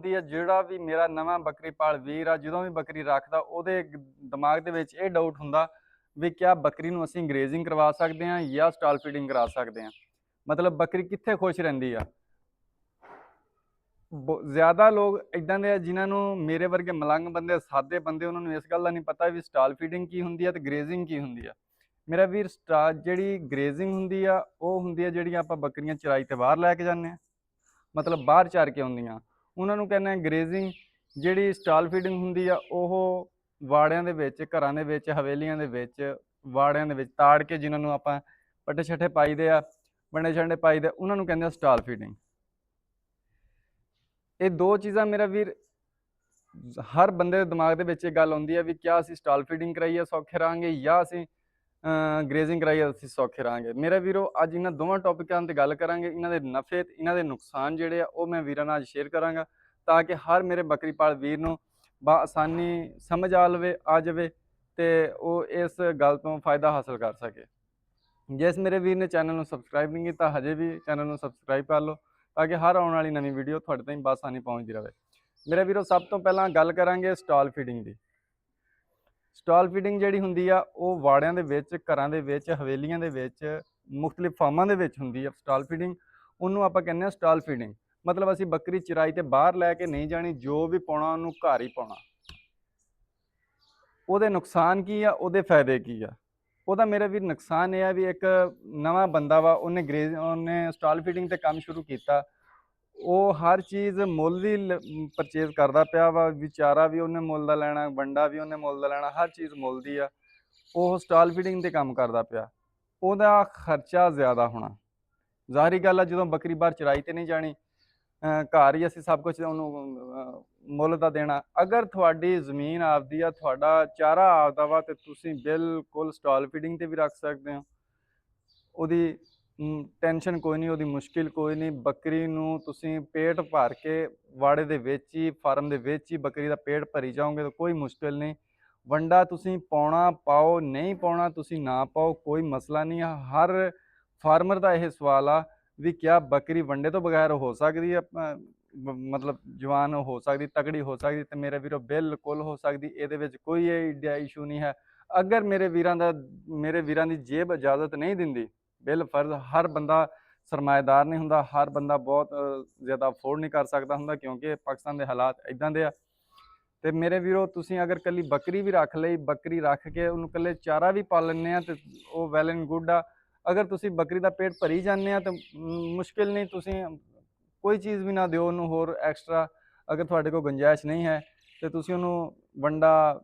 ਹੁੰਦੀ ਹੈ, ਜਿਹੜਾ ਵੀ ਮੇਰਾ ਨਵਾਂ ਬੱਕਰੀ ਪਾਲ ਵੀਰ ਆ ਜਦੋਂ ਵੀ ਬੱਕਰੀ ਰੱਖਦਾ ਉਹਦੇ ਦਿਮਾਗ ਦੇ ਵਿੱਚ ਇਹ ਡਾਊਟ ਹੁੰਦਾ ਵੀ ਕਿਆ ਬੱਕਰੀ ਨੂੰ ਅਸੀਂ ਗਰੇਜ਼ਿੰਗ ਕਰਵਾ ਸਕਦੇ ਹਾਂ ਜਾਂ ਸਟਾਲ ਫੀਡਿੰਗ ਕਰਾ ਸਕਦੇ ਹਾਂ। ਮਤਲਬ ਬੱਕਰੀ ਕਿੱਥੇ ਖੁਸ਼ ਰਹਿੰਦੀ ਆ। ਜ਼ਿਆਦਾ ਲੋਕ ਇਦਾਂ ਦੇ ਆ ਜਿਨ੍ਹਾਂ ਨੂੰ ਮੇਰੇ ਵਰਗੇ ਮਲੰਗ ਬੰਦੇ, ਸਾਦੇ ਬੰਦੇ, ਉਹਨਾਂ ਨੂੰ ਇਸ ਗੱਲ ਦਾ ਨਹੀਂ ਪਤਾ ਵੀ ਸਟਾਲ ਫੀਡਿੰਗ ਕੀ ਹੁੰਦੀ ਆ ਤੇ ਗਰੇਜ਼ਿੰਗ ਕੀ ਹੁੰਦੀ ਆ। ਮੇਰਾ ਵੀਰ, ਜਿਹੜੀ ਗਰੇਜ਼ਿੰਗ ਹੁੰਦੀ ਆ ਉਹ ਹੁੰਦੀ ਆ ਜਿਹੜੀਆਂ ਆਪਾਂ ਬੱਕਰੀਆਂ ਚਰਾਈ ਤੇ ਬਾਹਰ ਲੈ ਕੇ ਜਾਂਦੇ ਆ, ਮਤਲਬ ਬਾਹਰ ਚਰ ਕੇ ਆਉਂਦੀਆਂ, ਉਹਨਾਂ ਨੂੰ ਕਹਿੰਦੇ ਆ ਗਰੇਜ਼ਿੰਗ। ਜਿਹੜੀ ਸਟਾਲ ਫੀਡਿੰਗ ਹੁੰਦੀ ਆ ਉਹ ਵਾੜਿਆਂ ਦੇ ਵਿੱਚ, ਘਰਾਂ ਦੇ ਵਿੱਚ, ਹਵੇਲੀਆਂ ਦੇ ਵਿੱਚ, ਵਾੜਿਆਂ ਦੇ ਵਿੱਚ ਤਾੜ ਕੇ ਜਿਨ੍ਹਾਂ ਨੂੰ ਆਪਾਂ ਪੱਠੇ ਛੱਠੇ ਪਾਈਦੇ ਆ, ਵੰਡੇ ਛੰਡੇ ਪਾਈਦੇ, ਉਹਨਾਂ ਨੂੰ ਕਹਿੰਦੇ ਆ ਸਟਾਲ ਫੀਡਿੰਗ। ਇਹ ਦੋ ਚੀਜ਼ਾਂ ਮੇਰਾ ਵੀਰ ਹਰ ਬੰਦੇ ਦੇ ਦਿਮਾਗ ਦੇ ਵਿੱਚ ਇਹ ਗੱਲ ਆਉਂਦੀ ਹੈ ਵੀ ਕਿਆ ਅਸੀਂ ਸਟਾਲ ਫੀਡਿੰਗ ਕਰਾਈਏ ਸੌਖੇ ਰਹਾਂਗੇ ਜਾਂ ਅਸੀਂ ਗਰੇਜ਼ਿੰਗ ਕਰਾਈਏ ਅਸੀਂ ਸੌਖੇ ਰਹਾਂਗੇ। ਮੇਰੇ ਵੀਰੋ, ਅੱਜ ਇਹਨਾਂ ਦੋਵਾਂ ਟੌਪਿਕਾਂ 'ਤੇ ਗੱਲ ਕਰਾਂਗੇ। ਇਹਨਾਂ ਦੇ ਨਫੇ ਤੇ ਇਹਨਾਂ ਦੇ ਨੁਕਸਾਨ ਜਿਹੜੇ ਆ ਉਹ ਮੈਂ ਵੀਰਾਂ ਨਾਲ ਅੱਜ ਸ਼ੇਅਰ ਕਰਾਂਗਾ, ਤਾਂ ਕਿ ਹਰ ਮੇਰੇ ਬੱਕਰੀ ਪਾਲ ਵੀਰ ਨੂੰ ਆਸਾਨੀ ਸਮਝ ਆ ਜਾਵੇ ਤੇ ਉਹ ਇਸ ਗੱਲ ਤੋਂ ਫਾਇਦਾ ਹਾਸਲ ਕਰ ਸਕੇ। ਜਿਸ ਮੇਰੇ ਵੀਰ ਨੇ ਚੈਨਲ ਨੂੰ ਸਬਸਕ੍ਰਾਈਬ ਨਹੀਂ ਕੀਤਾ, ਹਜੇ ਵੀ ਚੈਨਲ ਨੂੰ ਸਬਸਕ੍ਰਾਈਬ ਕਰ ਲਓ, ਤਾਂ ਕਿ ਹਰ ਆਉਣ ਵਾਲੀ ਨਵੀਂ ਵੀਡੀਓ ਤੁਹਾਡੇ ਤਾਈਂ ਬਆਸਾਨੀ ਪਹੁੰਚਦੀ ਰਹੇ। ਮੇਰੇ ਵੀਰੋ, ਸਭ ਤੋਂ ਪਹਿਲਾਂ ਗੱਲ ਕਰਾਂਗੇ ਸਟਾਲ ਫੀਡਿੰਗ ਦੀ। ਸਟਾਲ ਫੀਡਿੰਗ ਜਿਹੜੀ ਹੁੰਦੀ ਆ ਉਹ ਵਾੜਿਆਂ ਦੇ ਵਿੱਚ, ਘਰਾਂ ਦੇ ਵਿੱਚ, ਹਵੇਲੀਆਂ ਦੇ ਵਿੱਚ, ਮੁਖਤਲਿਫ ਫਾਰਮਾਂ ਦੇ ਵਿੱਚ ਹੁੰਦੀ ਆ ਸਟਾਲ ਫੀਡਿੰਗ। ਉਹਨੂੰ ਆਪਾਂ ਕਹਿੰਦੇ ਆ ਸਟਾਲ ਫੀਡਿੰਗ। ਮਤਲਬ ਅਸੀਂ ਬੱਕਰੀ ਚਰਾਈ ਤੇ ਬਾਹਰ ਲੈ ਕੇ ਨਹੀਂ ਜਾਣੀ, ਜੋ ਵੀ ਪਾਉਣਾ ਉਹਨੂੰ ਘਰ ਹੀ ਪਾਉਣਾ। ਉਹਦੇ ਨੁਕਸਾਨ ਕੀ ਆ, ਉਹਦੇ ਫਾਇਦੇ ਕੀ ਆ? ਉਹਦਾ ਮੇਰੇ ਵੀਰ ਨੁਕਸਾਨ ਇਹ ਆ ਵੀ ਇੱਕ ਨਵਾਂ ਬੰਦਾ ਵਾ, ਉਹਨੇ ਸਟਾਲ ਫੀਡਿੰਗ ਤੇ ਕੰਮ ਸ਼ੁਰੂ ਕੀਤਾ, ਉਹ ਹਰ ਚੀਜ਼ ਮੁੱਲ ਦੀ ਪਰਚੇਜ਼ ਕਰਦਾ ਪਿਆ ਵਾ। ਵਿਚਾਰਾ ਵੀ ਉਹਨੇ ਮੁੱਲ ਦਾ ਲੈਣਾ, ਵੰਡਾ ਵੀ ਉਹਨੇ ਮੁੱਲ ਦਾ ਲੈਣਾ, ਹਰ ਚੀਜ਼ ਮੁੱਲ ਦੀ ਆ। ਉਹ ਸਟਾਲ ਫੀਡਿੰਗ ਤੇ ਕੰਮ ਕਰਦਾ ਪਿਆ, ਉਹਦਾ ਖਰਚਾ ਜ਼ਿਆਦਾ ਹੋਣਾ। ਜ਼ਾਹਰੀ ਗੱਲ ਆ, ਜਦੋਂ ਬੱਕਰੀ ਬਾਹਰ ਚਰਾਈ ਤੇ ਨਹੀਂ ਜਾਣੀ, ਘਰ ਹੀ ਅਸੀਂ ਸਭ ਕੁਝ ਉਹਨੂੰ ਮੁੱਲ ਦਾ ਦੇਣਾ। ਅਗਰ ਤੁਹਾਡੀ ਜ਼ਮੀਨ ਆਪਦੀ ਆ, ਤੁਹਾਡਾ ਚਾਰਾ ਆਪਦਾ ਵਾ, ਤੇ ਤੁਸੀਂ ਬਿਲਕੁਲ ਸਟਾਲ ਫੀਡਿੰਗ ਤੇ ਵੀ ਰੱਖ ਸਕਦੇ ਹੋ। ਉਹਦੀ ਟੈਨਸ਼ਨ ਕੋਈ ਨਹੀਂ, ਉਹਦੀ ਮੁਸ਼ਕਿਲ ਕੋਈ ਨਹੀਂ। ਬੱਕਰੀ ਨੂੰ ਤੁਸੀਂ ਪੇਟ ਭਰ ਕੇ ਵਾੜੇ ਦੇ ਵਿੱਚ ਹੀ, ਫਾਰਮ ਦੇ ਵਿੱਚ ਹੀ ਬੱਕਰੀ ਦਾ ਪੇਟ ਭਰੀ ਜਾਓਗੇ ਤਾਂ ਕੋਈ ਮੁਸ਼ਕਿਲ ਨਹੀਂ। ਵੰਡਾ ਤੁਸੀਂ ਪਾਉਣਾ ਪਾਓ, ਨਹੀਂ ਪਾਉਣਾ ਤੁਸੀਂ ਨਾ ਪਾਓ, ਕੋਈ ਮਸਲਾ ਨਹੀਂ ਆ। ਹਰ ਫਾਰਮਰ ਦਾ ਇਹ ਸਵਾਲ ਆ ਵੀ ਕਿਆ ਬੱਕਰੀ ਵੰਡੇ ਤੋਂ ਬਗੈਰ ਹੋ ਸਕਦੀ ਹੈ, ਮਤਲਬ ਜਵਾਨ ਹੋ ਸਕਦੀ, ਤਕੜੀ ਹੋ ਸਕਦੀ? ਤੇ ਮੇਰੇ ਵੀਰੋ, ਬਿਲਕੁਲ ਹੋ ਸਕਦੀ। ਇਹਦੇ ਵਿੱਚ ਕੋਈ ਏਡਾ ਇਸ਼ੂ ਨਹੀਂ ਹੈ। ਅਗਰ ਮੇਰੇ ਵੀਰਾਂ ਦੀ ਜੇਬ ਇਜਾਜ਼ਤ ਨਹੀਂ ਦਿੰਦੀ, ਬਿਲ ਫਰਜ਼, ਹਰ ਬੰਦਾ ਸਰਮਾਏਦਾਰ ਨਹੀਂ ਹੁੰਦਾ, ਹਰ ਬੰਦਾ ਬਹੁਤ ਜ਼ਿਆਦਾ ਅਫੋਰਡ ਨਹੀਂ ਕਰ ਸਕਦਾ ਹੁੰਦਾ, ਕਿਉਂਕਿ ਪਾਕਿਸਤਾਨ ਦੇ ਹਾਲਾਤ ਇਦਾਂ ਦੇ ਆ। ਤੇ ਮੇਰੇ ਵੀਰੋ, ਤੁਸੀਂ ਅਗਰ ਕੱਲੀ ਬੱਕਰੀ ਵੀ ਰੱਖ ਲਈ, ਬੱਕਰੀ ਰੱਖ ਕੇ ਉਹਨੂੰ ਕੱਲੇ ਚਾਰਾ ਵੀ ਪਾ ਲੈਂਦੇ ਆ ਤੇ ਉਹ ਵੈਲ ਐਂਡ ਗੁੱਡ ਆ। ਅਗਰ ਤੁਸੀਂ ਬੱਕਰੀ ਦਾ ਪੇਟ ਭਰੀ ਜਾਂਦੇ ਆ ਤਾਂ ਮੁਸ਼ਕਿਲ ਨਹੀਂ, ਤੁਸੀਂ ਕੋਈ ਚੀਜ਼ ਵੀ ਨਾ ਦਿਓ ਉਹਨੂੰ ਹੋਰ ਐਕਸਟਰਾ। ਅਗਰ ਤੁਹਾਡੇ ਕੋਲ ਗੁੰਜਾਇਸ਼ ਨਹੀਂ ਹੈ ਤੇ ਤੁਸੀਂ ਉਹਨੂੰ ਵੰਡਾ,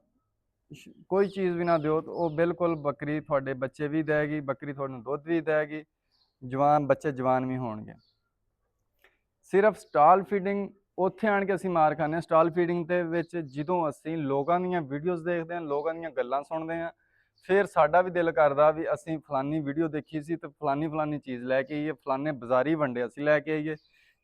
ਕੋਈ ਚੀਜ਼ ਵੀ ਨਾ ਦਿਓ, ਤਾਂ ਉਹ ਬਿਲਕੁਲ ਬੱਕਰੀ ਤੁਹਾਡੇ ਬੱਚੇ ਵੀ ਦੇਗੀ, ਬੱਕਰੀ ਤੁਹਾਨੂੰ ਦੁੱਧ ਵੀ ਦੇਗੀ, ਬੱਚੇ ਜਵਾਨ ਵੀ ਹੋਣਗੇ। ਸਿਰਫ ਸਟਾਲ ਫੀਡਿੰਗ ਉੱਥੇ ਆਣ ਕੇ ਅਸੀਂ ਮਾਰ ਖਾਂਦੇ ਹਾਂ। ਸਟਾਲ ਫੀਡਿੰਗ ਦੇ ਵਿੱਚ ਜਦੋਂ ਅਸੀਂ ਲੋਕਾਂ ਦੀਆਂ ਵੀਡੀਓਜ਼ ਦੇਖਦੇ ਹਾਂ, ਲੋਕਾਂ ਦੀਆਂ ਗੱਲਾਂ ਸੁਣਦੇ ਹਾਂ, ਫਿਰ ਸਾਡਾ ਵੀ ਦਿਲ ਕਰਦਾ ਵੀ ਅਸੀਂ ਫਲਾਨੀ ਵੀਡੀਓ ਦੇਖੀ ਸੀ ਤੇ ਫਲਾਨੀ ਚੀਜ਼ ਲੈ ਕੇ ਆਈਏ, ਫਲਾਨੇ ਬਾਜ਼ਾਰੀ ਵੰਡੇ ਅਸੀਂ ਲੈ ਕੇ ਆਈਏ,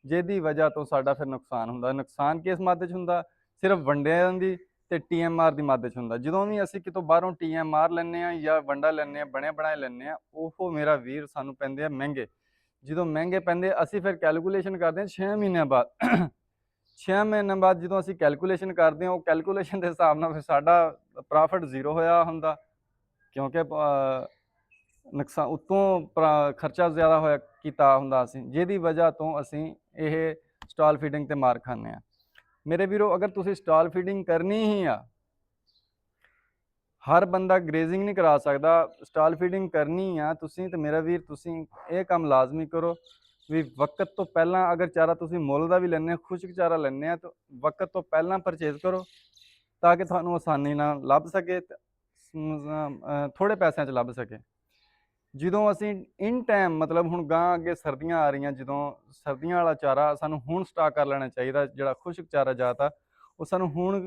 ਜਿਹਦੀ ਵਜ੍ਹਾ ਤੋਂ ਸਾਡਾ ਫਿਰ ਨੁਕਸਾਨ ਹੁੰਦਾ। ਨੁਕਸਾਨ ਕਿਸ ਮੱਦ 'ਚ ਹੁੰਦਾ? ਸਿਰਫ ਵੰਡਿਆਂ ਦੀ ਤੇ TMR ਦੀ ਮੱਦ 'ਚ ਹੁੰਦਾ। ਜਦੋਂ ਵੀ ਅਸੀਂ ਕਿਤੋਂ ਬਾਹਰੋਂ TMR ਲੈਂਦੇ ਹਾਂ ਜਾਂ ਵੰਡਾ ਲੈਂਦੇ ਹਾਂ, ਬਣੇ ਬਣਾਏ ਲੈਂਦੇ ਹਾਂ, ਉਹ ਮੇਰਾ ਵੀਰ ਸਾਨੂੰ ਪੈਂਦੇ ਆ ਮਹਿੰਗੇ। ਜਦੋਂ ਮਹਿੰਗੇ ਪੈਂਦੇ, ਅਸੀਂ ਫਿਰ ਕੈਲਕੂਲੇਸ਼ਨ ਕਰਦੇ ਹਾਂ 6 ਮਹੀਨਿਆਂ ਬਾਅਦ 6 ਮਹੀਨਿਆਂ ਬਾਅਦ ਜਦੋਂ ਅਸੀਂ ਕੈਲਕੂਲੇਸ਼ਨ ਕਰਦੇ ਹਾਂ, ਉਹ ਕੈਲਕੂਲੇਸ਼ਨ ਦੇ ਹਿਸਾਬ ਨਾਲ ਫਿਰ ਸਾਡਾ ਪ੍ਰੋਫਿਟ ਜ਼ੀਰੋ ਹੋਇਆ ਹੁੰਦਾ, ਕਿਉਂਕਿ ਨੁਕਸਾਨ ਉੱਤੋਂ ਖਰਚਾ ਜ਼ਿਆਦਾ ਹੋਇਆ ਕੀਤਾ ਹੁੰਦਾ ਅਸੀਂ, ਜਿਹਦੀ ਵਜ੍ਹਾ ਤੋਂ ਅਸੀਂ ਇਹ ਸਟਾਲ ਫੀਡਿੰਗ ਤੇ ਮਾਰ ਖਾਂਦੇ ਹਾਂ। ਮੇਰੇ ਵੀਰੋ, ਅਗਰ ਤੁਸੀਂ ਸਟਾਲ ਫੀਡਿੰਗ ਕਰਨੀ ਹੀ ਆ, ਹਰ ਬੰਦਾ ਗਰੇਜ਼ਿੰਗ ਨਹੀਂ ਕਰਾ ਸਕਦਾ, ਸਟਾਲ ਫੀਡਿੰਗ ਕਰਨੀ ਆ ਤੁਸੀਂ, ਤੇ ਮੇਰਾ ਵੀਰ ਤੁਸੀਂ ਇਹ ਕੰਮ ਲਾਜ਼ਮੀ ਕਰੋ ਵੀ ਵਕਤ ਤੋਂ ਪਹਿਲਾਂ, ਅਗਰ ਚਾਰਾ ਤੁਸੀਂ ਮੁੱਲ ਦਾ ਵੀ ਲੈਂਦੇ ਹੋ, ਖੁਸ਼ਕ ਚਾਰਾ ਲੈਂਦੇ ਆ, ਤਾਂ ਵਕਤ ਤੋਂ ਪਹਿਲਾਂ ਪਰਚੇਜ਼ ਕਰੋ, ਤਾਂ ਕਿ ਤੁਹਾਨੂੰ ਆਸਾਨੀ ਨਾਲ ਲੱਭ ਸਕੇ, ਥੋੜ੍ਹੇ ਪੈਸਿਆਂ 'ਚ ਲੱਭ ਸਕੇ। ਜਦੋਂ ਅਸੀਂ ਇਨ ਟਾਈਮ, ਮਤਲਬ ਹੁਣ ਗਾਂ ਅੱਗੇ ਸਰਦੀਆਂ ਆ ਰਹੀਆਂ, ਜਦੋਂ ਸਰਦੀਆਂ ਵਾਲਾ ਚਾਰਾ ਸਾਨੂੰ ਹੁਣ ਸਟਾਕ ਕਰ ਲੈਣਾ ਚਾਹੀਦਾ, ਜਿਹੜਾ ਖੁਸ਼ਕ ਚਾਰਾ ਜਾਤ ਉਹ ਸਾਨੂੰ ਹੁਣ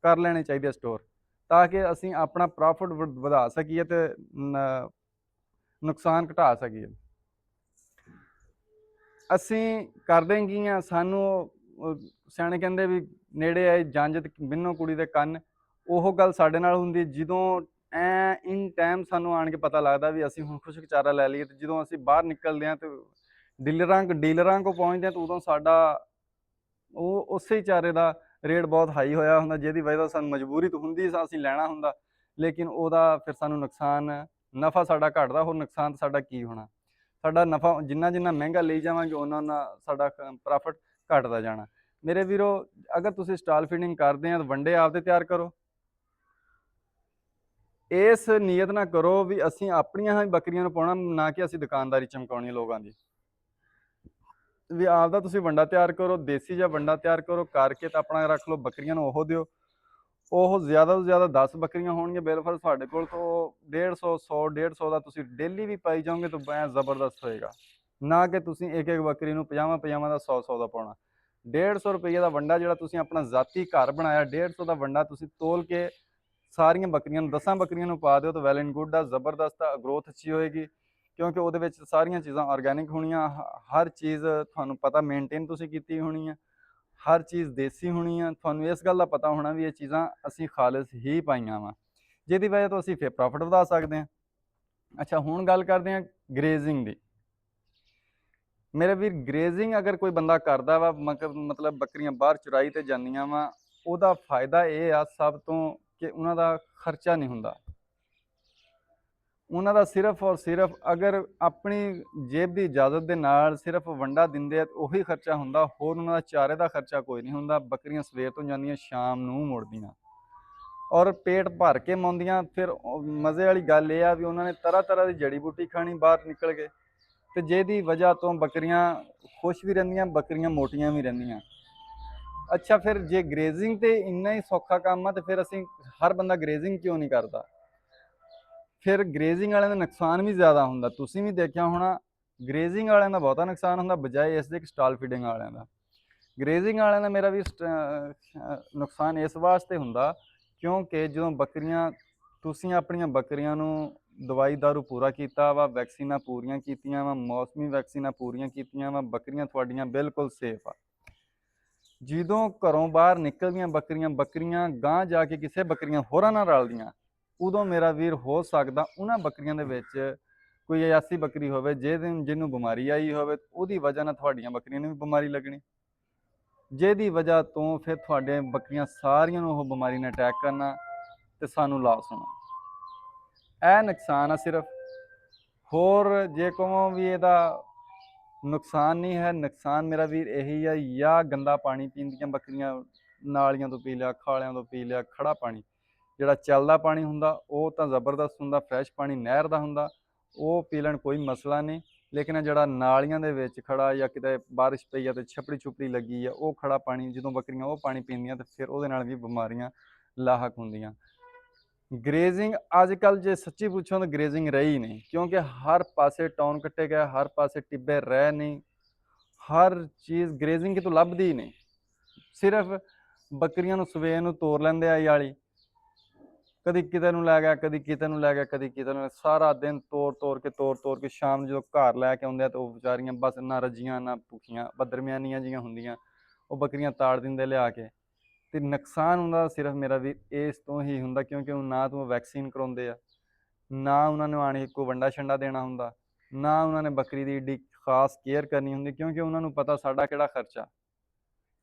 ਕਰ ਲੈਣੇ ਚਾਹੀਦੇ ਸਟੋਰ, ਤਾਂ ਕਿ ਅਸੀਂ ਆਪਣਾ ਪ੍ਰੋਫਿਟ ਵਧਾ ਸਕੀਏ ਤੇ ਨੁਕਸਾਨ ਘਟਾ ਸਕੀਏ। ਅਸੀਂ ਕਰਦੇ ਕੀ ਆ, ਸਾਨੂੰ ਸਿਆਣੇ ਕਹਿੰਦੇ ਵੀ ਨੇੜੇ ਆਏ ਜੰਝ ਤੇ ਬਿੰਨੋ ਕੁੜੀ ਦੇ ਕੰਨ। ਉਹ ਗੱਲ ਸਾਡੇ ਨਾਲ ਹੁੰਦੀ ਜਦੋਂ ਇਨ ਟਾਈਮ ਸਾਨੂੰ ਆਣ ਕੇ ਪਤਾ ਲੱਗਦਾ ਵੀ ਅਸੀਂ ਹੁਣ ਖੁਸ਼ਕ ਚਾਰਾ ਲੈ ਲਈਏ, ਤੇ ਜਦੋਂ ਅਸੀਂ ਬਾਹਰ ਨਿਕਲਦੇ ਹਾਂ ਤੇ ਡੀਲਰਾਂ ਕੋਲ ਪਹੁੰਚਦੇ ਹਾਂ, ਤਾਂ ਉਦੋਂ ਸਾਡਾ ਉਹ ਉਸੇ ਚਾਰੇ ਦਾ ਰੇਟ ਬਹੁਤ ਹਾਈ ਹੋਇਆ ਹੁੰਦਾ, ਜਿਹਦੀ ਵਜ੍ਹਾ ਤੋਂ ਸਾਨੂੰ ਮਜਬੂਰੀ ਤਾਂ ਹੁੰਦੀ ਅਸੀਂ ਲੈਣਾ ਹੁੰਦਾ, ਲੇਕਿਨ ਉਹਦਾ ਫਿਰ ਸਾਨੂੰ ਨੁਕਸਾਨ, ਨਫਾ ਸਾਡਾ ਘਟਦਾ, ਹੋਰ ਨੁਕਸਾਨ ਸਾਡਾ ਕੀ ਹੋਣਾ। ਸਾਡਾ ਨਫਾ ਜਿੰਨਾ ਜਿੰਨਾ ਮਹਿੰਗਾ ਲਈ ਜਾਵਾਂਗੇ ਉਹਨਾਂ ਨਾਲ ਸਾਡਾ ਪ੍ਰੋਫਿਟ ਘਟਦਾ ਜਾਣਾ। ਮੇਰੇ ਵੀਰੋ, ਅਗਰ ਤੁਸੀਂ ਸਟਾਲ ਫੀਡਿੰਗ ਕਰਦੇ ਆ ਤਾਂ ਵੰਡੇ ਆਪਦੇ ਤਿਆਰ ਕਰੋ। ਇਸ ਨੀਅਤ ਨਾਲ ਕਰੋ ਵੀ ਅਸੀਂ ਆਪਣੀਆਂ ਹੀ ਬੱਕਰੀਆਂ ਨੂੰ ਪਾਉਣਾ, ਨਾ ਕਿ ਅਸੀਂ ਦੁਕਾਨਦਾਰੀ ਚਮਕਾਉਣੀ ਲੋਕਾਂ ਦੀ। ਵੀ ਆਪਦਾ ਤੁਸੀਂ ਵੰਡਾ ਤਿਆਰ ਕਰੋ, ਦੇਸੀ ਜਿਹਾ ਵੰਡਾ ਤਿਆਰ ਕਰੋ, ਕਰਕੇ ਤਾਂ ਆਪਣਾ ਰੱਖ ਲਓ, ਬੱਕਰੀਆਂ ਨੂੰ ਉਹ ਦਿਓ। ਉਹ ਜ਼ਿਆਦਾ ਤੋਂ ਜ਼ਿਆਦਾ 10 ਬੱਕਰੀਆਂ ਹੋਣਗੀਆਂ ਬਿਲਕੁਲ ਤੁਹਾਡੇ ਕੋਲ ਤੋਂ 150 100 150 ਦਾ ਤੁਸੀਂ ਡੇਲੀ ਵੀ ਪਾਈ ਜਾਓਗੇ ਤਾਂ ਐਂ ਜ਼ਬਰਦਸਤ ਹੋਏਗਾ। ਨਾ ਕਿ ਤੁਸੀਂ ਇੱਕ ਇੱਕ ਬੱਕਰੀ ਨੂੰ 50 ਦਾ 100 ਦਾ ਪਾਉਣਾ। 150 ਰੁਪਏ ਦਾ ਵੰਡਾ ਜਿਹੜਾ ਤੁਸੀਂ ਆਪਣਾ ਜ਼ਾਤੀ ਘਰ ਬਣਾਇਆ, 150 ਦਾ ਵੰਡਾ ਤੁਸੀਂ ਤੋਲ ਕੇ ਸਾਰੀਆਂ ਬੱਕਰੀਆਂ ਨੂੰ 10 ਬੱਕਰੀਆਂ ਨੂੰ ਪਾ ਦਿਓ ਤਾਂ ਵੈਲ ਐਂਡ ਗੁੱਡ ਆ, ਜ਼ਬਰਦਸਤ ਆ, ਗਰੋਥ ਅੱਛੀ ਹੋਏਗੀ। ਕਿਉਂਕਿ ਉਹਦੇ ਵਿੱਚ ਸਾਰੀਆਂ ਚੀਜ਼ਾਂ ਆਰਗੈਨਿਕ ਹੋਣੀਆਂ, ਹਰ ਚੀਜ਼ ਤੁਹਾਨੂੰ ਪਤਾ ਮੇਨਟੇਨ ਤੁਸੀਂ ਕੀਤੀ ਹੋਣੀ ਆ, ਹਰ ਚੀਜ਼ ਦੇਸੀ ਹੋਣੀ ਆ। ਤੁਹਾਨੂੰ ਇਸ ਗੱਲ ਦਾ ਪਤਾ ਹੋਣਾ ਵੀ ਇਹ ਚੀਜ਼ਾਂ ਅਸੀਂ ਖਾਲਿਸ ਹੀ ਪਾਈਆਂ ਵਾ, ਜਿਹਦੀ ਵਜ੍ਹਾ ਤੋਂ ਅਸੀਂ ਫਿਰ ਪ੍ਰੋਫਿਟ ਵਧਾ ਸਕਦੇ ਹਾਂ। ਅੱਛਾ, ਹੁਣ ਗੱਲ ਕਰਦੇ ਹਾਂ ਗ੍ਰੇਜ਼ਿੰਗ ਦੀ। ਮੇਰੇ ਵੀਰ, ਗ੍ਰੇਜ਼ਿੰਗ ਅਗਰ ਕੋਈ ਬੰਦਾ ਕਰਦਾ ਵਾ, ਮਤਲਬ ਬੱਕਰੀਆਂ ਬਾਹਰ ਚੁਰਾਈ ਤੇ ਜਾਂਦੀਆਂ ਵਾ, ਉਹਦਾ ਫਾਇਦਾ ਇਹ ਆ ਸਭ ਤੋਂ ਕਿ ਉਹਨਾਂ ਦਾ ਖਰਚਾ ਨਹੀਂ ਹੁੰਦਾ। ਉਹਨਾਂ ਦਾ ਸਿਰਫ ਔਰ ਸਿਰਫ ਅਗਰ ਆਪਣੀ ਜੇਬ ਦੀ ਇਜਾਜ਼ਤ ਦੇ ਨਾਲ ਸਿਰਫ ਵੰਡਾ ਦਿੰਦੇ ਆ ਉਹੀ ਖਰਚਾ ਹੁੰਦਾ, ਹੋਰ ਉਹਨਾਂ ਦਾ ਚਾਰੇ ਦਾ ਖਰਚਾ ਕੋਈ ਨਹੀਂ ਹੁੰਦਾ। ਬੱਕਰੀਆਂ ਸਵੇਰ ਤੋਂ ਜਾਂਦੀਆਂ, ਸ਼ਾਮ ਨੂੰ ਮੁੜਦੀਆਂ ਔਰ ਪੇਟ ਭਰ ਕੇ ਮਾਉਂਦੀਆਂ। ਫਿਰ ਮਜ਼ੇ ਵਾਲੀ ਗੱਲ ਇਹ ਆ ਵੀ ਉਹਨਾਂ ਨੇ ਤਰ੍ਹਾਂ ਤਰ੍ਹਾਂ ਦੀ ਜੜੀ ਬੂਟੀ ਖਾਣੀ ਬਾਹਰ ਨਿਕਲ ਕੇ, ਤੇ ਜਿਹਦੀ ਵਜ੍ਹਾ ਤੋਂ ਬੱਕਰੀਆਂ ਖੁਸ਼ ਵੀ ਰਹਿੰਦੀਆਂ, ਬੱਕਰੀਆਂ ਮੋਟੀਆਂ ਵੀ ਰਹਿੰਦੀਆਂ। ਅੱਛਾ, ਫਿਰ ਜੇ ਗ੍ਰੇਜ਼ਿੰਗ ਤੇ ਇੰਨਾ ਹੀ ਸੌਖਾ ਕੰਮ ਆ ਤੇ ਫਿਰ ਅਸੀਂ ਹਰ ਬੰਦਾ ਗ੍ਰੇਜ਼ਿੰਗ ਕਿਉਂ ਨਹੀਂ ਕਰਦਾ? ਫਿਰ ਗ੍ਰੇਜ਼ਿੰਗ ਵਾਲਿਆਂ ਦਾ ਨੁਕਸਾਨ ਵੀ ਜ਼ਿਆਦਾ ਹੁੰਦਾ। ਤੁਸੀਂ ਵੀ ਦੇਖਿਆ ਹੋਣਾ, ਗ੍ਰੇਜ਼ਿੰਗ ਵਾਲਿਆਂ ਦਾ ਬਹੁਤਾ ਨੁਕਸਾਨ ਹੁੰਦਾ ਬਜਾਏ ਇਸ ਦੇ ਸਟਾਲ ਫੀਡਿੰਗ ਵਾਲਿਆਂ ਦਾ। ਗ੍ਰੇਜ਼ਿੰਗ ਵਾਲਿਆਂ ਦਾ ਮੇਰਾ ਵੀ ਨੁਕਸਾਨ ਇਸ ਵਾਸਤੇ ਹੁੰਦਾ ਕਿਉਂਕਿ ਜਦੋਂ ਬੱਕਰੀਆਂ, ਤੁਸੀਂ ਆਪਣੀਆਂ ਬੱਕਰੀਆਂ ਨੂੰ ਦਵਾਈ ਦਾਰੂ ਪੂਰਾ ਕੀਤਾ ਵਾ, ਵੈਕਸੀਨਾਂ ਪੂਰੀਆਂ ਕੀਤੀਆਂ ਵਾ, ਮੌਸਮੀ ਵੈਕਸੀਨਾਂ ਪੂਰੀਆਂ ਕੀਤੀਆਂ ਵਾ, ਬੱਕਰੀਆਂ ਤੁਹਾਡੀਆਂ ਬਿਲਕੁਲ ਸੇਫ ਆ। ਜਦੋਂ ਘਰੋਂ ਬਾਹਰ ਨਿਕਲਦੀਆਂ ਬੱਕਰੀਆਂ ਗਾਂਹ ਜਾ ਕੇ ਕਿਸੇ ਬੱਕਰੀਆਂ ਹੋਰਾਂ ਨਾਲ ਰਲਦੀਆਂ, ਉਦੋਂ ਮੇਰਾ ਵੀਰ ਹੋ ਸਕਦਾ ਉਹਨਾਂ ਬੱਕਰੀਆਂ ਦੇ ਵਿੱਚ ਕੋਈ ਐਸੀ ਬੱਕਰੀ ਹੋਵੇ ਜਿਹਨੂੰ ਬਿਮਾਰੀ ਆਈ ਹੋਵੇ, ਉਹਦੀ ਵਜ੍ਹਾ ਨਾਲ ਤੁਹਾਡੀਆਂ ਬੱਕਰੀਆਂ ਨੂੰ ਵੀ ਬਿਮਾਰੀ ਲੱਗਣੀ, ਜਿਹਦੀ ਵਜ੍ਹਾ ਤੋਂ ਫਿਰ ਤੁਹਾਡੇ ਬੱਕਰੀਆਂ ਸਾਰੀਆਂ ਨੂੰ ਉਹ ਬਿਮਾਰੀ ਨੇ ਅਟੈਕ ਕਰਨਾ ਤੇ ਸਾਨੂੰ ਲਾਸ ਹੋਣਾ। ਇਹ ਨੁਕਸਾਨ ਆ ਸਿਰਫ, ਹੋਰ ਜੇ ਕਹੋ ਵੀ ਇਹਦਾ ਨੁਕਸਾਨ ਨਹੀਂ ਹੈ। ਨੁਕਸਾਨ ਮੇਰਾ ਵੀਰ ਇਹੀ ਆ, ਜਾਂ ਗੰਦਾ ਪਾਣੀ ਪੀਂਦੀਆਂ ਬੱਕਰੀਆਂ, ਨਾਲੀਆਂ ਤੋਂ ਪੀ ਲਿਆ, ਖਾਲਿਆਂ ਤੋਂ ਪੀ ਲਿਆ, ਖੜਾ ਪਾਣੀ। ਜਿਹੜਾ ਚੱਲਦਾ ਪਾਣੀ ਹੁੰਦਾ ਉਹ ਤਾਂ ਜ਼ਬਰਦਸਤ ਹੁੰਦਾ, ਫਰੈਸ਼ ਪਾਣੀ ਨਹਿਰ ਦਾ ਹੁੰਦਾ, ਉਹ ਪੀ ਲੈਣ ਕੋਈ ਮਸਲਾ ਨਹੀਂ। ਲੇਕਿਨ ਜਿਹੜਾ ਨਾਲੀਆਂ ਦੇ ਵਿੱਚ ਖੜਾ ਜਾਂ ਕਿਤੇ ਬਾਰਿਸ਼ ਪਈ ਆ ਤੇ ਛਪੜੀ ਛੁਪੜੀ ਲੱਗੀ ਆ, ਉਹ ਖੜਾ ਪਾਣੀ ਜਦੋਂ ਬੱਕਰੀਆਂ ਉਹ ਪਾਣੀ ਪੀਂਦੀਆਂ ਤੇ ਫਿਰ ਉਹਦੇ ਨਾਲ ਵੀ ਬਿਮਾਰੀਆਂ ਲਾਹਕ ਹੁੰਦੀਆਂ। ਗ੍ਰੇਜ਼ਿੰਗ ਅੱਜ ਕੱਲ੍ਹ ਜੇ ਸੱਚੀ ਪੁੱਛੋ ਤਾਂ ਗ੍ਰੇਜ਼ਿੰਗ ਰਹੀ ਨਹੀਂ, ਕਿਉਂਕਿ ਹਰ ਪਾਸੇ ਟਾਊਨ ਕੱਟੇ ਗਏ, ਹਰ ਪਾਸੇ ਟਿੱਬੇ ਰਹਿ ਨਹੀਂ, ਹਰ ਚੀਜ਼ ਗ੍ਰੇਜ਼ਿੰਗ ਕਿਤੋਂ ਲੱਭਦੀ ਨਹੀਂ। ਸਿਰਫ ਬੱਕਰੀਆਂ ਨੂੰ ਸਵੇਰ ਨੂੰ ਤੋਰ ਲੈਂਦੇ ਆ ਯਾਲੀ, ਕਦੀ ਕਿਤੇ ਨੂੰ ਲੈ ਗਿਆ, ਕਦੀ ਕਿਤੇ ਨੂੰ ਲੈ ਗਿਆ, ਕਦੀ ਕਿਤੇ ਨੂੰ, ਸਾਰਾ ਦਿਨ ਤੋਰ ਕੇ ਸ਼ਾਮ ਨੂੰ ਜਦੋਂ ਘਰ ਲੈ ਕੇ ਆਉਂਦੇ ਆ ਤਾਂ ਉਹ ਵਿਚਾਰੀਆਂ ਬਸ ਨਾ ਰੱਜੀਆਂ ਨਾ ਭੁੱਖੀਆਂ, ਬਦਰਮਿਆਨੀਆਂ ਜਿਹੀਆਂ ਹੁੰਦੀਆਂ, ਉਹ ਬੱਕਰੀਆਂ ਤਾੜ ਦਿੰਦੇ ਲਿਆ ਕੇ। ਤੇ ਨੁਕਸਾਨ ਹੁੰਦਾ ਸਿਰਫ ਮੇਰਾ ਵੀ ਇਸ ਤੋਂ ਹੀ ਹੁੰਦਾ, ਕਿਉਂਕਿ ਉਹ ਨਾ ਤਾਂ ਵੈਕਸੀਨ ਕਰਾਉਂਦੇ ਆ, ਨਾ ਉਹਨਾਂ ਨੂੰ ਆਣ ਕੇ ਕੋਈ ਵੰਡਾ ਛੰਡਾ ਦੇਣਾ ਹੁੰਦਾ, ਨਾ ਉਹਨਾਂ ਨੇ ਬੱਕਰੀ ਦੀ ਏਡੀ ਖਾਸ ਕੇਅਰ ਕਰਨੀ ਹੁੰਦੀ, ਕਿਉਂਕਿ ਉਹਨਾਂ ਨੂੰ ਪਤਾ ਸਾਡਾ ਕਿਹੜਾ ਖਰਚਾ।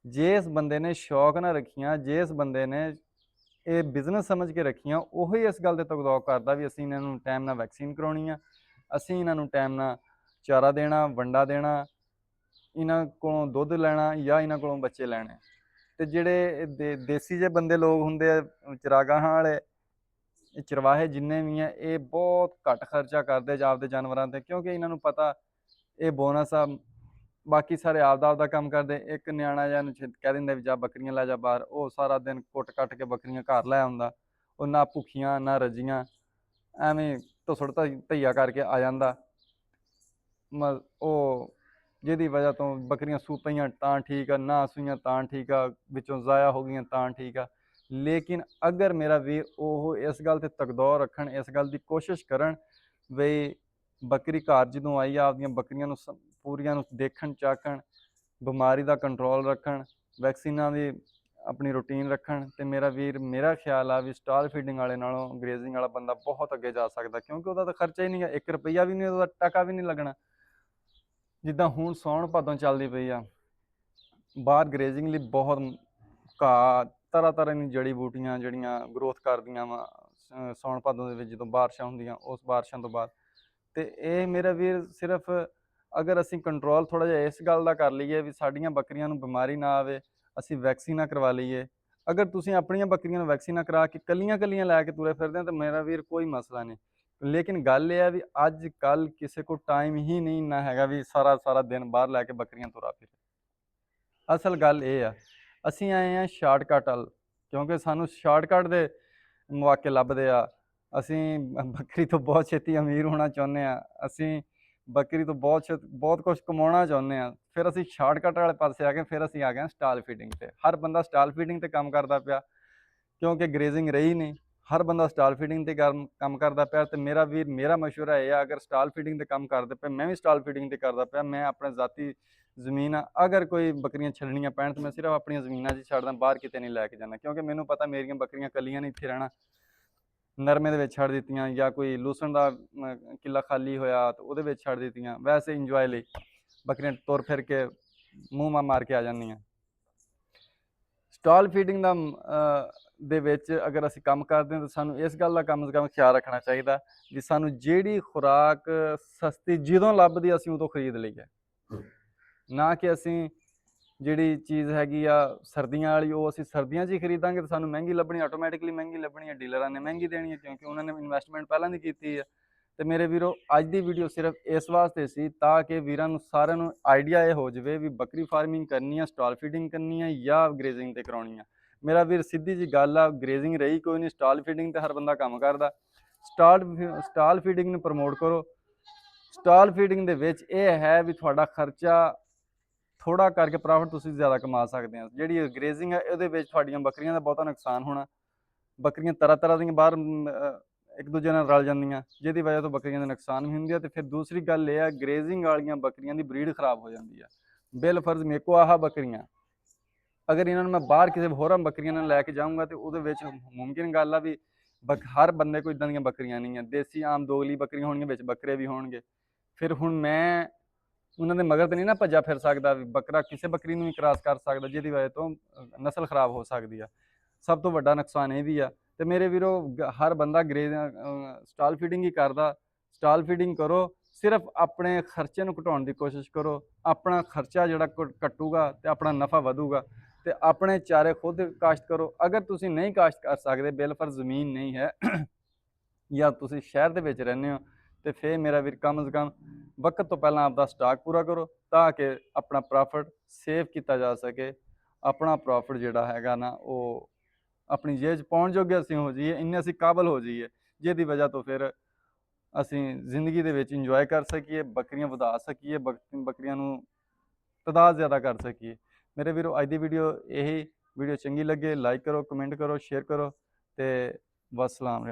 ਜਿਸ ਬੰਦੇ ਨੇ ਸ਼ੌਕ ਨਾਲ ਰੱਖੀਆਂ, ਜਿਸ ਬੰਦੇ ਨੇ ਇਹ ਬਿਜ਼ਨਸ ਸਮਝ ਕੇ ਰੱਖੀਆਂ, ਉਹੀ ਇਸ ਗੱਲ 'ਤੇ ਤਕਦੌਰ ਕਰਦਾ ਵੀ ਅਸੀਂ ਇਹਨਾਂ ਨੂੰ ਟਾਈਮ ਨਾਲ ਵੈਕਸੀਨ ਕਰਾਉਣੀ ਆ, ਅਸੀਂ ਇਹਨਾਂ ਨੂੰ ਟਾਈਮ ਨਾਲ ਚਾਰਾ ਦੇਣਾ, ਵੰਡਾ ਦੇਣਾ, ਇਹਨਾਂ ਕੋਲੋਂ ਦੁੱਧ ਲੈਣਾ ਜਾਂ ਇਹਨਾਂ ਕੋਲੋਂ ਬੱਚੇ ਲੈਣੇ। ਤੇ ਜਿਹੜੇ ਦੇਸੀ ਜਿਹੇ ਬੰਦੇ ਲੋਕ ਹੁੰਦੇ ਆ, ਚਰਾਗਾਹਾਂ ਵਾਲੇ, ਇਹ ਚਰਵਾਹੇ ਜਿੰਨੇ ਵੀ ਆ, ਇਹ ਬਹੁਤ ਘੱਟ ਖਰਚਾ ਕਰਦੇ ਆਪਦੇ ਜਾਨਵਰਾਂ 'ਤੇ, ਕਿਉਂਕਿ ਇਹਨਾਂ ਨੂੰ ਪਤਾ ਇਹ ਬੋਨਸ ਆ। ਬਾਕੀ ਸਾਰੇ ਆਪਦਾ ਕੰਮ ਕਰਦੇ। ਇੱਕ ਨਿਆਣਾ ਜਿਹਾ ਨੂੰ ਕਹਿ ਦਿੰਦਾ ਵੀ ਜਾ ਬੱਕਰੀਆਂ ਲੈ ਜਾ ਬਾਹਰ, ਉਹ ਸਾਰਾ ਦਿਨ ਕੁੱਟ ਕੱਟ ਕੇ ਬੱਕਰੀਆਂ ਘਰ ਲੈ ਆਉਂਦਾ, ਉਹ ਨਾ ਭੁੱਖੀਆਂ ਨਾ ਰੱਜੀਆਂ, ਐਵੇਂ ਧੁਸੜ ਧਈਆ ਕਰਕੇ ਆ ਜਾਂਦਾ। ਉਹ ਜਿਹਦੀ ਵਜ੍ਹਾ ਤੋਂ ਬੱਕਰੀਆਂ ਸੂ ਪਈਆਂ ਤਾਂ ਠੀਕ ਆ, ਨਾ ਸੂਈਆਂ ਤਾਂ ਠੀਕ ਆ, ਵਿੱਚੋਂ ਜ਼ਾਇਆ ਹੋ ਗਈਆਂ ਤਾਂ ਠੀਕ ਆ। ਲੇਕਿਨ ਅਗਰ ਮੇਰਾ ਵੀਰ ਉਹ ਇਸ ਗੱਲ 'ਤੇ ਤਕਦੌਰ ਰੱਖਣ, ਇਸ ਗੱਲ ਦੀ ਕੋਸ਼ਿਸ਼ ਕਰਨ ਵੀ ਬੱਕਰੀ ਘਰ ਜਦੋਂ ਆਈ ਆ ਆਪਦੀਆਂ ਬੱਕਰੀਆਂ ਨੂੰ ਪੂਰੀਆਂ ਨੂੰ ਦੇਖਣ ਚਾਕਣ, ਬਿਮਾਰੀ ਦਾ ਕੰਟਰੋਲ ਰੱਖਣ, ਵੈਕਸੀਨਾਂ ਦੀ ਆਪਣੀ ਰੂਟੀਨ ਰੱਖਣ, ਤੇ ਮੇਰਾ ਵੀਰ ਮੇਰਾ ਖਿਆਲ ਆ ਵੀ ਸਟਾਲ ਫੀਡਿੰਗ ਵਾਲੇ ਨਾਲੋਂ ਗ੍ਰੇਜ਼ਿੰਗ ਵਾਲਾ ਬੰਦਾ ਬਹੁਤ ਅੱਗੇ ਜਾ ਸਕਦਾ, ਕਿਉਂਕਿ ਉਹਦਾ ਤਾਂ ਖਰਚਾ ਹੀ ਨਹੀਂ ਗਾ, 1 ਰੁਪਈਆ ਵੀ ਨਹੀਂ, ਉਹਦਾ ਟਕਾ ਵੀ ਨਹੀਂ ਲੱਗਣਾ। ਜਿੱਦਾਂ ਹੁਣ ਸਾਉਣ ਭਾਦੋਂ ਚੱਲਦੀ ਪਈ ਆ, ਬਾਹਰ ਗ੍ਰੇਜ਼ਿੰਗ ਲਈ ਬਹੁਤ ਘਾਹ, ਤਰ੍ਹਾਂ ਤਰ੍ਹਾਂ ਦੀਆਂ ਜੜੀ ਬੂਟੀਆਂ ਜਿਹੜੀਆਂ ਗਰੋਥ ਕਰਦੀਆਂ ਵਾ ਸਾਉਣ ਭਾਦੋਂ ਦੇ ਵਿੱਚ ਜਦੋਂ ਬਾਰਿਸ਼ਾਂ ਹੁੰਦੀਆਂ, ਉਸ ਬਾਰਿਸ਼ਾਂ ਤੋਂ ਬਾਅਦ। ਤੇ ਇਹ ਮੇਰਾ ਵੀਰ ਸਿਰਫ ਅਗਰ ਅਸੀਂ ਕੰਟਰੋਲ ਥੋੜ੍ਹਾ ਜਿਹਾ ਇਸ ਗੱਲ ਦਾ ਕਰ ਲਈਏ ਵੀ ਸਾਡੀਆਂ ਬੱਕਰੀਆਂ ਨੂੰ ਬਿਮਾਰੀ ਨਾ ਆਵੇ, ਅਸੀਂ ਵੈਕਸੀਨਾਂ ਕਰਵਾ ਲਈਏ। ਅਗਰ ਤੁਸੀਂ ਆਪਣੀਆਂ ਬੱਕਰੀਆਂ ਨੂੰ ਵੈਕਸੀਨਾਂ ਕਰਾ ਕੇ ਕੱਲੀਆਂ ਕੱਲੀਆਂ ਲੈ ਕੇ ਤੁਰੇ ਫਿਰਦੇ ਹੋ ਤਾਂ ਮੇਰਾ ਵੀਰ ਕੋਈ ਮਸਲਾ ਨਹੀਂ। ਲੇਕਿਨ ਗੱਲ ਇਹ ਹੈ ਵੀ ਅੱਜ ਕੱਲ੍ਹ ਕਿਸੇ ਕੋਲ ਟਾਈਮ ਹੀ ਨਹੀਂ ਇੰਨਾ ਹੈਗਾ ਵੀ ਸਾਰਾ ਸਾਰਾ ਦਿਨ ਬਾਹਰ ਲੈ ਕੇ ਬੱਕਰੀਆਂ ਤੁਰਾ ਫਿਰੇ। ਅਸਲ ਗੱਲ ਇਹ ਆ, ਅਸੀਂ ਆਏ ਹਾਂ ਸ਼ਾਰਟਕਟ ਵੱਲ, ਕਿਉਂਕਿ ਸਾਨੂੰ ਸ਼ਾਰਟਕਟ ਦੇ ਮੌਕੇ ਲੱਭਦੇ ਆ। ਅਸੀਂ ਬੱਕਰੀ ਤੋਂ ਬਹੁਤ ਛੇਤੀ ਅਮੀਰ ਹੋਣਾ ਚਾਹੁੰਦੇ ਹਾਂ, ਅਸੀਂ ਬੱਕਰੀ ਤੋਂ ਬਹੁਤ ਕੁਛ ਕਮਾਉਣਾ ਚਾਹੁੰਦੇ ਹਾਂ। ਫਿਰ ਅਸੀਂ ਸ਼ਾਰਟਕਟ ਵਾਲੇ ਪਾਸੇ ਆ ਗਏ, ਫਿਰ ਅਸੀਂ ਆ ਗਏ ਸਟਾਲ ਫੀਡਿੰਗ 'ਤੇ। ਹਰ ਬੰਦਾ ਸਟਾਲ ਫੀਡਿੰਗ 'ਤੇ ਕੰਮ ਕਰਦਾ ਪਿਆ, ਕਿਉਂਕਿ ਗ੍ਰੇਜ਼ਿੰਗ ਰਹੀ ਨਹੀਂ। ਹਰ ਬੰਦਾ ਸਟਾਲ ਫੀਡਿੰਗ 'ਤੇ ਕੰਮ ਕਰਦਾ ਪਿਆ। ਤੇ ਮੇਰਾ ਵੀਰ, ਮੇਰਾ ਮਸ਼ਵਰਾ ਇਹ ਆ, ਅਗਰ ਸਟਾਲ ਫੀਡਿੰਗ 'ਤੇ ਕੰਮ ਕਰਦੇ ਪਏ, ਮੈਂ ਵੀ ਸਟਾਲ ਫੀਡਿੰਗ 'ਤੇ ਕਰਦਾ ਪਿਆ। ਮੈਂ ਆਪਣੇ ਜ਼ਾਤੀ ਜ਼ਮੀਨ ਆ, ਅਗਰ ਕੋਈ ਬੱਕਰੀਆਂ ਛੱਡਣੀਆਂ ਪੈਣ ਤਾਂ ਮੈਂ ਸਿਰਫ ਆਪਣੀਆਂ ਜ਼ਮੀਨਾਂ 'ਚ ਛੱਡਦਾ, ਬਾਹਰ ਕਿਤੇ ਨਹੀਂ ਲੈ ਕੇ ਜਾਂਦਾ। ਕਿਉਂਕਿ ਮੈਨੂੰ ਪਤਾ ਮੇਰੀਆਂ ਬੱਕਰੀਆਂ ਕੱਲੀਆਂ ਨੇ ਇੱਥੇ ਰਹਿਣਾ। ਨਰਮੇ ਦੇ ਵਿੱਚ ਛੱਡ ਦਿੱਤੀਆਂ, ਜਾਂ ਕੋਈ ਲੂਸਣ ਦਾ ਕਿੱਲਾ ਖਾਲੀ ਹੋਇਆ ਤਾਂ ਉਹਦੇ ਵਿੱਚ ਛੱਡ ਦਿੱਤੀਆਂ, ਵੈਸੇ ਇੰਜੋਏ ਲਈ ਬੱਕਰੀਆਂ ਤੁਰ ਫਿਰ ਕੇ ਮੂੰਹ ਮਾਰ ਕੇ ਆ ਜਾਂਦੀਆਂ। ਸਟਾਲ ਫੀਡਿੰਗ ਦਾ ਦੇ ਵਿੱਚ ਅਗਰ ਅਸੀਂ ਕੰਮ ਕਰਦੇ ਹਾਂ ਤਾਂ ਸਾਨੂੰ ਇਸ ਗੱਲ ਦਾ ਕਮ ਸੇ ਕਮ ਖਿਆਲ ਰੱਖਣਾ ਚਾਹੀਦਾ ਵੀ ਸਾਨੂੰ ਜਿਹੜੀ ਖੁਰਾਕ ਸਸਤੀ ਜਦੋਂ ਲੱਭਦੀ ਅਸੀਂ ਉਦੋਂ ਖਰੀਦ ਲਈਏ, ਨਾ ਕਿ ਅਸੀਂ ਜਿਹੜੀ ਚੀਜ਼ ਹੈਗੀ ਆ ਸਰਦੀਆਂ ਵਾਲੀ ਉਹ ਅਸੀਂ ਸਰਦੀਆਂ 'ਚ ਹੀ ਖਰੀਦਾਂਗੇ ਤਾਂ ਸਾਨੂੰ ਮਹਿੰਗੀ ਲੱਭਣੀ, ਆਟੋਮੈਟਿਕਲੀ ਮਹਿੰਗੀ ਲੱਭਣੀ ਹੈ। ਡੀਲਰਾਂ ਨੇ ਮਹਿੰਗੀ ਦੇਣੀ ਹੈ ਕਿਉਂਕਿ ਉਹਨਾਂ ਨੇ ਇਨਵੈਸਟਮੈਂਟ ਪਹਿਲਾਂ ਦੀ ਕੀਤੀ ਹੈ। ਤੇ ਮੇਰੇ ਵੀਰੋ, ਅੱਜ ਦੀ ਵੀਡੀਓ ਸਿਰਫ ਇਸ ਵਾਸਤੇ ਸੀ ਤਾਂ ਕਿ ਵੀਰਾਂ ਨੂੰ ਸਾਰਿਆਂ ਨੂੰ ਆਈਡੀਆ ਇਹ ਹੋ ਜਾਵੇ ਵੀ ਬੱਕਰੀ ਫਾਰਮਿੰਗ ਕਰਨੀ ਆ, ਸਟਾਲ ਫੀਡਿੰਗ ਕਰਨੀ ਆ ਜਾਂ ਗ੍ਰੇਜ਼ਿੰਗ ਤੇ ਕਰਾਉਣੀ ਆ। ਮੇਰਾ ਵੀਰ ਸਿੱਧੀ ਜੀ ਗੱਲ ਆ, ਗ੍ਰੇਜ਼ਿੰਗ ਰਹੀ ਕੋਈ ਨਹੀਂ, ਸਟਾਲ ਫੀਡਿੰਗ ਤੇ ਹਰ ਬੰਦਾ ਕੰਮ ਕਰਦਾ। ਸਟਾਲ ਫੀਡਿੰਗ ਨੂੰ ਪ੍ਰਮੋਟ ਕਰੋ। ਸਟਾਲ ਫੀਡਿੰਗ ਦੇ ਵਿੱਚ ਇਹ ਹੈ ਵੀ ਤੁਹਾਡਾ ਖਰਚਾ ਥੋੜਾ ਕਰਕੇ ਪ੍ਰੋਫਿਟ ਤੁਸੀਂ ਜ਼ਿਆਦਾ ਕਮਾ ਸਕਦੇ ਆ। ਜਿਹੜੀ ਗ੍ਰੇਜ਼ਿੰਗ ਹੈ ਇਹਦੇ ਵਿੱਚ ਤੁਹਾਡੀਆਂ ਬੱਕਰੀਆਂ ਦਾ ਬਹੁਤਾ ਨੁਕਸਾਨ ਹੋਣਾ। ਬੱਕਰੀਆਂ ਤਰ੍ਹਾਂ ਤਰ੍ਹਾਂ ਦੀਆਂ ਬਾਹਰ ਇੱਕ ਦੂਜੇ ਨਾਲ ਰਲ ਜਾਂਦੀਆਂ, ਜਿਹਦੀ ਵਜ੍ਹਾ ਤੋਂ ਬੱਕਰੀਆਂ ਦਾ ਨੁਕਸਾਨ ਵੀ ਹੁੰਦੀ ਹੈ। ਤੇ ਫਿਰ ਦੂਸਰੀ ਗੱਲ ਇਹ ਹੈ, ਗ੍ਰੇਜ਼ਿੰਗ ਵਾਲੀਆਂ ਬੱਕਰੀਆਂ ਦੀ ਬਰੀਡ ਖਰਾਬ ਹੋ ਜਾਂਦੀ ਹੈ। ਬਿਲ ਫਰਜ਼ ਮੇਰੇ ਕੋਲ ਆਹ ਬੱਕਰੀਆਂ, ਅਗਰ ਇਹਨਾਂ ਨੂੰ ਮੈਂ ਬਾਹਰ ਕਿਸੇ ਹੋਰਾਂ ਬੱਕਰੀਆਂ ਨਾਲ ਲੈ ਕੇ ਜਾਊਂਗਾ ਤੇ ਉਹਦੇ ਵਿੱਚ ਮੁਮਕਿਨ ਗੱਲ ਆ ਵੀ ਹਰ ਬੰਦੇ ਕੋਲ ਇੱਦਾਂ ਦੀਆਂ ਬੱਕਰੀਆਂ ਨਹੀਂ ਆ। ਦੇਸੀ ਆਮ ਦੋਗਲੀ ਬੱਕਰੀਆਂ ਹੋਣਗੀਆਂ, ਵਿੱਚ ਬੱਕਰੇ ਵੀ ਹੋਣਗੇ। ਫਿਰ ਹੁਣ ਮੈਂ ਉਹਨਾਂ ਦੇ ਮਗਰ ਤੇ ਨਹੀਂ ਨਾ ਭੱਜਾ ਫਿਰ ਸਕਦਾ ਵੀ ਬੱਕਰਾ ਕਿਸੇ ਬੱਕਰੀ ਨੂੰ ਵੀ ਕ੍ਰਾਸ ਕਰ ਸਕਦਾ, ਜਿਹਦੀ ਵਜ੍ਹਾ ਤੋਂ ਨਸਲ ਖਰਾਬ ਹੋ ਸਕਦੀ ਆ। ਸਭ ਤੋਂ ਵੱਡਾ ਨੁਕਸਾਨ ਇਹ ਵੀ ਆ। ਤੇ ਮੇਰੇ ਵੀਰੋ, ਹਰ ਬੰਦਾ ਸਟਾਲ ਫੀਡਿੰਗ ਹੀ ਕਰਦਾ। ਸਟਾਲ ਫੀਡਿੰਗ ਕਰੋ, ਸਿਰਫ ਆਪਣੇ ਖਰਚੇ ਨੂੰ ਘਟਾਉਣ ਦੀ ਕੋਸ਼ਿਸ਼ ਕਰੋ। ਆਪਣਾ ਖਰਚਾ ਜਿਹੜਾ ਘਟੂਗਾ ਤੇ ਆਪਣਾ ਨਫਾ ਵਧੂਗਾ। ਤੇ ਆਪਣੇ ਚਾਰੇ ਖੁਦ ਕਾਸ਼ਤ ਕਰੋ। ਅਗਰ ਤੁਸੀਂ ਨਹੀਂ ਕਾਸ਼ਤ ਕਰ ਸਕਦੇ, ਬਿਲਫਰ ਜ਼ਮੀਨ ਨਹੀਂ ਹੈ ਜਾਂ ਤੁਸੀਂ ਸ਼ਹਿਰ ਦੇ ਵਿੱਚ ਰਹਿੰਦੇ ਹੋ, ਤੇ ਫਿਰ ਮੇਰਾ ਵੀਰ ਕਮ ਸੇ ਕਮ ਵਕਤ ਤੋਂ ਪਹਿਲਾਂ ਆਪਦਾ ਸਟਾਕ ਪੂਰਾ ਕਰੋ ਤਾਂ ਕਿ ਆਪਣਾ ਪ੍ਰੋਫਿਟ ਸੇਵ ਕੀਤਾ ਜਾ ਸਕੇ। ਆਪਣਾ ਪ੍ਰੋਫਿਟ ਜਿਹੜਾ ਹੈਗਾ ਨਾ ਉਹ ਆਪਣੀ ਜੇਬ 'ਚ ਪਾਉਣ ਜੋਗੇ ਅਸੀਂ ਹੋ ਜਾਈਏ, ਇੰਨੇ ਅਸੀਂ ਕਾਬਲ ਹੋ ਜਾਈਏ, ਜਿਹਦੀ ਵਜ੍ਹਾ ਤੋਂ ਫਿਰ ਅਸੀਂ ਜ਼ਿੰਦਗੀ ਦੇ ਵਿੱਚ ਇੰਜੋਏ ਕਰ ਸਕੀਏ, ਬੱਕਰੀਆਂ ਵਧਾ ਸਕੀਏ, ਬੱਕਰੀਆਂ ਨੂੰ ਤਾਦਾਦ ਜ਼ਿਆਦਾ ਕਰ ਸਕੀਏ। ਮੇਰੇ ਵੀਰੋ, ਅੱਜ ਦੀ ਵੀਡੀਓ ਇਹੀ। ਵੀਡੀਓ ਚੰਗੀ ਲੱਗੇ ਲਾਈਕ ਕਰੋ, ਕਮੈਂਟ ਕਰੋ, ਸ਼ੇਅਰ ਕਰੋ ਤੇ ਵਸਲਾਮ।